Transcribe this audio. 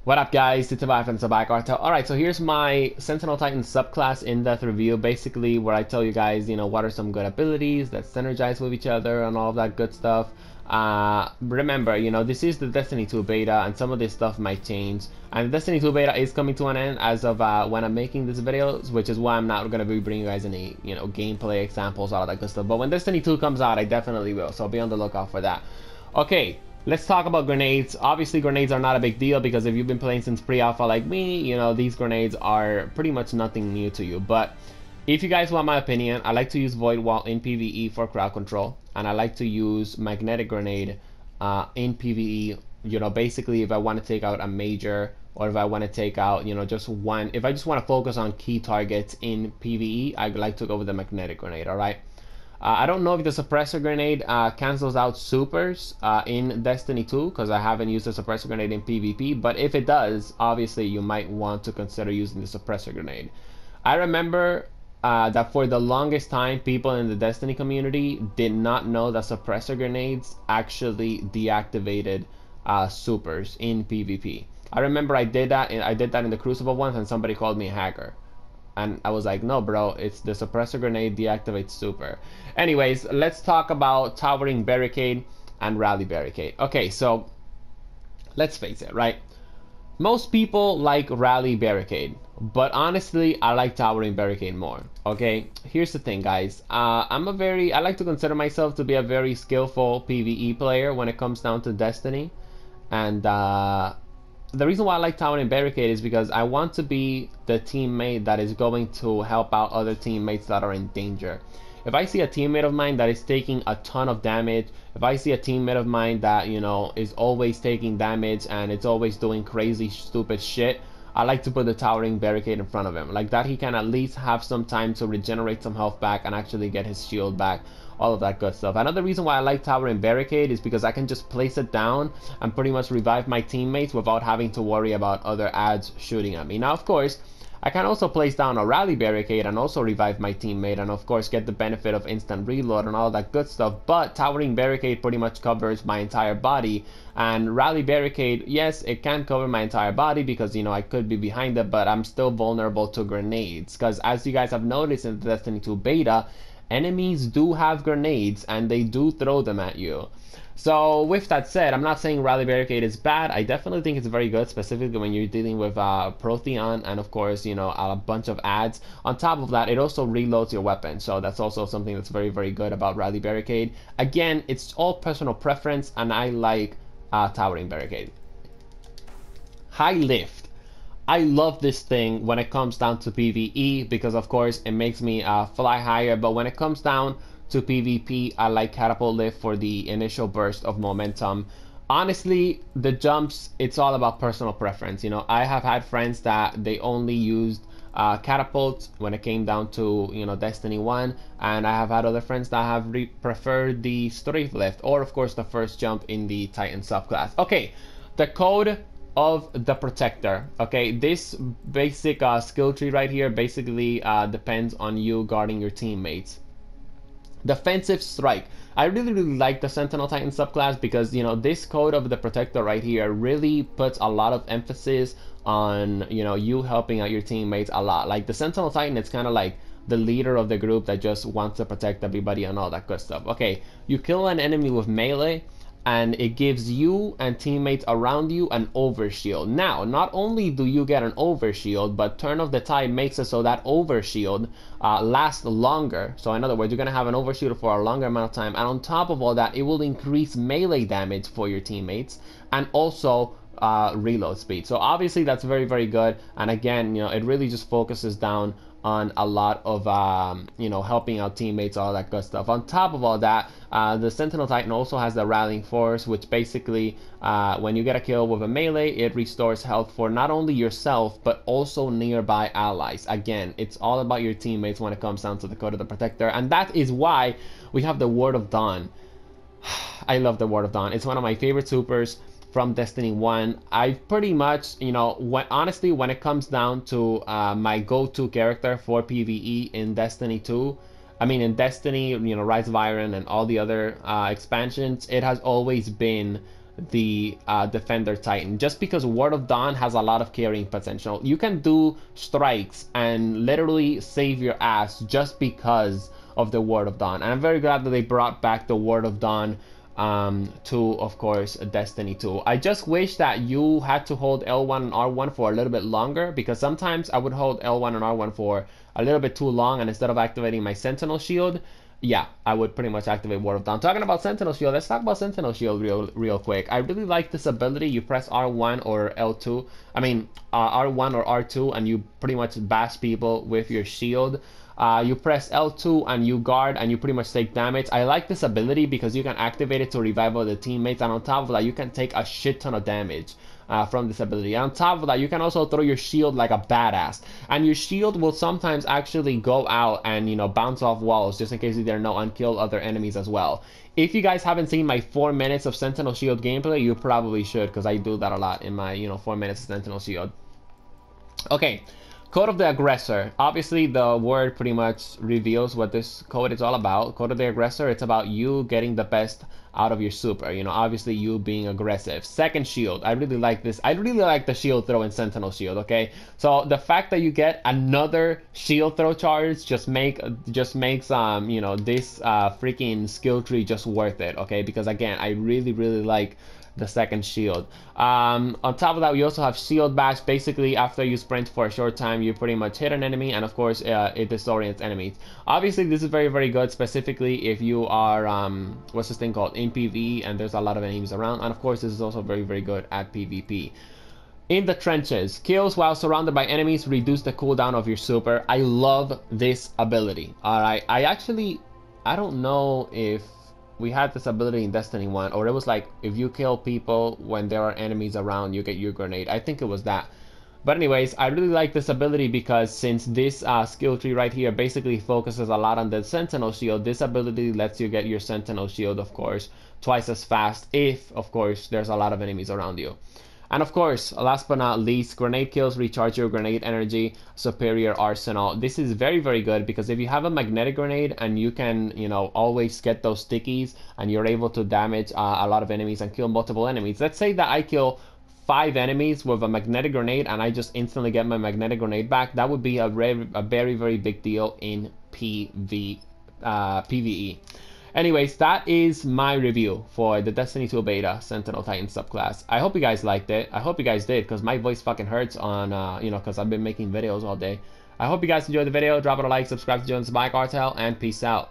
What up, guys? It's Survive and Survive Cartel. Alright, so here's my Sentinel Titan subclass in-depth review, basically where I tell you guys, what are some good abilities that synergize with each other and all of that good stuff. Remember, this is the Destiny 2 beta, and some of this stuff might change. And Destiny 2 beta is coming to an end as of when I'm making this video, which is why I'm not going to be bringing you guys any, gameplay examples, all of that good stuff. But when Destiny 2 comes out, I definitely will, so be on the lookout for that. Okay. Let's talk about grenades. Obviously, grenades are not a big deal because if you've been playing since pre-alpha like me, these grenades are pretty much nothing new to you. But if you guys want my opinion, I like to use Void Wall in PvE for crowd control, and I like to use Magnetic Grenade in PvE. Basically if I want to take out a major, or if I want to take out, just one. If I just want to focus on key targets in PvE, I like to go with the Magnetic Grenade. All right. I don't know if the suppressor grenade cancels out supers in Destiny 2 because I haven't used the suppressor grenade in PvP, but if it does, obviously you might want to consider using the suppressor grenade. I remember that for the longest time, people in the Destiny community did not know that suppressor grenades actually deactivated supers in PvP. I remember I did that in the Crucible once, and somebody called me a hacker. And I was like, no, bro, it's the suppressor grenade deactivates super. Anyways, let's talk about Towering Barricade and Rally Barricade. Okay, so let's face it, right? Most people like Rally Barricade, but honestly, I like Towering Barricade more. Okay, here's the thing, guys. I like to consider myself to be a very skillful PvE player when it comes down to Destiny. And the reason why I like Towering Barricade is because I want to be the teammate that is going to help out other teammates that are in danger. If I see a teammate of mine that is taking a ton of damage, if I see a teammate of mine that, is always taking damage and it's always doing crazy, stupid shit, I like to put the Towering Barricade in front of him. Like that, he can at least have some time to regenerate some health back and actually get his shield back. All of that good stuff. Another reason why I like Towering Barricade is because I can just place it down and pretty much revive my teammates without having to worry about other ads shooting at me. Now, of course, I can also place down a Rally Barricade and also revive my teammate, and of course get the benefit of instant reload and all that good stuff. But Towering Barricade pretty much covers my entire body, and Rally Barricade, yes, it can cover my entire body because I could be behind it, but I'm still vulnerable to grenades. Because as you guys have noticed in the Destiny 2 beta, enemies do have grenades and they do throw them at you. So with that said, I'm not saying Rally Barricade is bad. I definitely think it's very good, specifically when you're dealing with Protheon and of course, a bunch of ads. On top of that, it also reloads your weapon. So that's also something that's very, very good about Rally Barricade. Again, it's all personal preference, and I like Towering Barricade. High Lift. I love this thing when it comes down to PvE because of course it makes me fly higher, but when it comes down to PvP, I like Catapult Lift for the initial burst of momentum. Honestly, the jumps, it's all about personal preference. I have had friends that they only used catapults when it came down to Destiny 1, and I have had other friends that have preferred the Strafe Lift, or of course the first jump in the Titan subclass. Okay, the code of the Protector. Okay, this basic skill tree right here basically depends on you guarding your teammates. Defensive Strike. I really like the Sentinel Titan subclass because this code of the Protector right here really puts a lot of emphasis on you helping out your teammates a lot. Like the Sentinel Titan, it's kind of like the leader of the group that just wants to protect everybody and all that good stuff. Okay, you kill an enemy with melee, and it gives you and teammates around you an overshield. Now, not only do you get an overshield, but Turn of the Tide makes it so that overshield lasts longer. So in other words, you're going to have an overshield for a longer amount of time, and on top of all that, it will increase melee damage for your teammates and also reload speed. So obviously that's very, very good, and again, it really just focuses down on a lot of helping out teammates, all that good stuff. On top of all that, the Sentinel Titan also has the Rallying Force, which basically when you get a kill with a melee, it restores health for not only yourself but also nearby allies. Again, it's all about your teammates when it comes down to the code of the Protector, and that is why we have the Word of Dawn. I love the Word of Dawn. It's one of my favorite supers from Destiny 1. I pretty much, honestly, when it comes down to my go-to character for PvE in Destiny 2, in Destiny, Rise of Iron and all the other expansions, it has always been the Defender Titan, just because Word of Dawn has a lot of carrying potential. You can do strikes and literally save your ass just because of the Word of Dawn, and I'm very glad that they brought back the Word of Dawn to, of course, Destiny 2. I just wish that you had to hold L1 and R1 for a little bit longer, because sometimes I would hold L1 and R1 for a little bit too long, and instead of activating my Sentinel Shield, yeah, I would pretty much activate Ward of Dawn. Talking about Sentinel Shield, let's talk about Sentinel Shield real quick. I really like this ability. You press R1 or L2, R1 or R2, and you pretty much bash people with your shield. You press L2 and you guard, and you pretty much take damage. I like this ability because you can activate it to revive other teammates, and on top of that, you can take a shit ton of damage from this ability. And on top of that, you can also throw your shield like a badass, and your shield will sometimes actually go out and, you know, bounce off walls, just in case there are no unkilled other enemies as well. If you guys haven't seen my 4 minutes of Sentinel Shield gameplay, you probably should, because I do that a lot in my, 4 minutes of Sentinel Shield. Okay, Code of the Aggressor. Obviously, the word pretty much reveals what this code is all about. Code of the Aggressor, it's about you getting the best out of your super. You know, obviously you being aggressive. Second shield. I really like this. I really like the shield throw in Sentinel Shield, okay? So the fact that you get another shield throw charge just makes this freaking skill tree just worth it, okay? Because again, I really like the second shield. On top of that, we also have shield bash. Basically, after you sprint for a short time, you pretty much hit an enemy, and of course it disorients enemies. Obviously, this is very good, specifically if you are what's this thing called, in PvE, and there's a lot of enemies around. And of course, this is also very good at PvP. In the trenches, kills while surrounded by enemies reduce the cooldown of your super. I love this ability. Alright, I don't know if we had this ability in Destiny 1, or it was like, if you kill people when there are enemies around, you get your grenade. I think it was that. But anyways, I really like this ability because since this skill tree right here basically focuses a lot on the Sentinel Shield, this ability lets you get your Sentinel Shield, of course, twice as fast if, of course, there's a lot of enemies around you. And of course, last but not least, grenade kills recharge your grenade energy, superior arsenal. This is very good because if you have a magnetic grenade and you can, always get those stickies and you're able to damage a lot of enemies and kill multiple enemies. Let's say that I kill 5 enemies with a magnetic grenade and I just instantly get my magnetic grenade back. That would be a very big deal in PvE. Anyways, that is my review for the Destiny 2 beta Sentinel Titan subclass. I hope you guys liked it. I hope you guys did, because my voice fucking hurts on, because I've been making videos all day. I hope you guys enjoyed the video. Drop it a like, subscribe to join the Spy Cartel, and peace out.